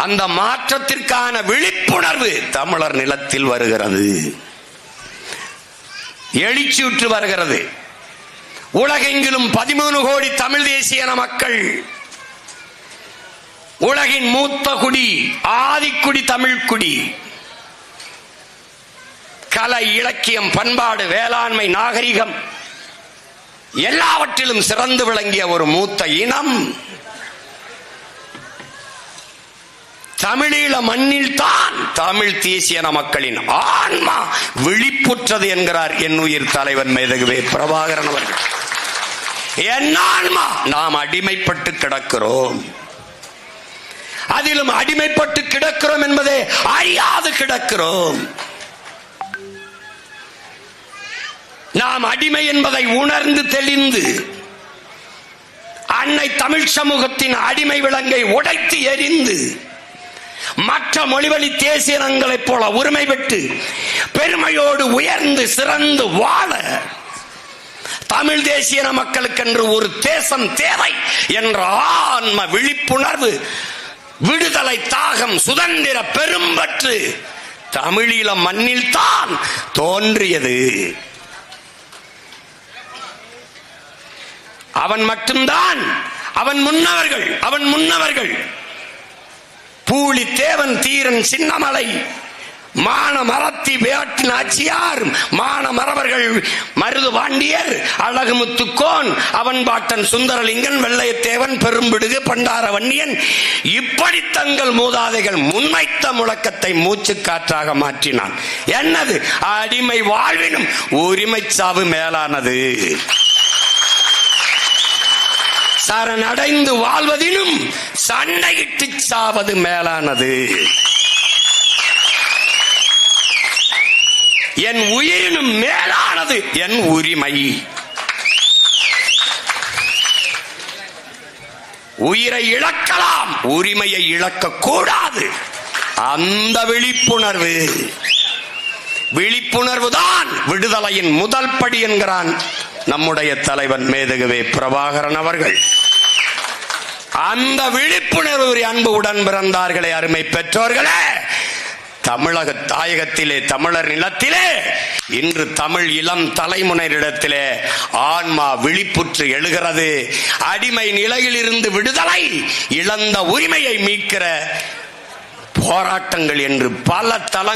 அந்த மாற்றத்திற்கான விழிப்புணர்வு தமிழர் நிலத்தில் வருகிறது, எழுச்சியுற்று வருகிறது. உலகெங்கிலும் 13 கோடி தமிழ் தேசிய மக்கள், உலகின் மூத்த குடி, ஆதிக்குடி தமிழ்குடி, கலை, இலக்கியம், பண்பாடு, வேளாண்மை, நாகரிகம் எல்லாவற்றிலும் சிறந்து விளங்கிய ஒரு மூத்த இனம் தமிழீழ மண்ணில் தான் தமிழ் தேசிய மக்களின் ஆன்மா விழிப்புற்றது என்கிறார் என் உயிர் தலைவன் மேதகுவே பிரபாகரன் அவர்கள். என் ஆன்மா, நாம் அடிமைப்பட்டு கிடக்கிறோம், அதிலும் அடிமைப்பட்டு கிடக்கிறோம் என்பதை அறியாது கிடக்கிறோம். நாம் அடிமை என்பதை உணர்ந்து தெளிந்து அன்னை தமிழ் சமூகத்தின் அடிமை விலங்கை உடைத்து எறிந்து மற்ற மொழிவழி தேசிய இனங்களைப் போல உரிமை பெற்று பெருமையோடு உயர்ந்து சிறந்து வாழ தமிழ் தேசிய மக்களுக்கென்று ஒரு தேசம் தேவை என்ற ஆன்ம விழிப்புணர்வு, விடுதலை தாகம், சுதந்திர பெரும்பற்று தமிழீழ மண்ணில் தான் தோன்றியது. அவன் மட்டும்தான், அவன் முன்னவர்கள் பூலித்தேவன், தீரன், சின்னமலை, மானமரத்தி வேட்டின் ஆட்சியார், மானமரவர்கள், மருது பாண்டியர், அழகுமுத்துக்கோன், அவன் பாட்டன் சுந்தரலிங்கன், வெள்ளையத்தேவன், பெரும்பிடுகு, பண்டார வன்னியன், இப்படி தங்கள் மூதாதைகள் முன்வைத்த முழக்கத்தை மூச்சு காற்றாக மாற்றினான். என்னது? அடிமை வாழ்வினும் உரிமை சாவு மேலானது, சரணடைந்து வாழ்வதிலும் சண்டையிட்டு சாவது மேலானது, என் உயிரினும் மேலானது என் உரிமை. உயிரை இழக்கலாம், உரிமையை இழக்க கூடாது. அந்த விழிப்புணர்வுதான் விடுதலையின் முதல் படி என்கிறான் நம்முடைய தலைவன் மேதகுவே பிரபாகரன் அவர்கள். அந்த விழிப்புணர்வு அன்பு உடன் பிறந்தார்களே, அருமை பெற்றோர்களே, தமிழக தாயகத்திலே, தமிழர் நிலத்திலே இன்று தமிழ் இளம் தலைமுறையிடத்திலே ஆன்மா விழிப்புற்று எழுகிறது. அடிமை நிலையில் இருந்து விடுதலை, இழந்த உரிமையை மீட்கிற போராட்டங்கள் என்று பல தளங்கள்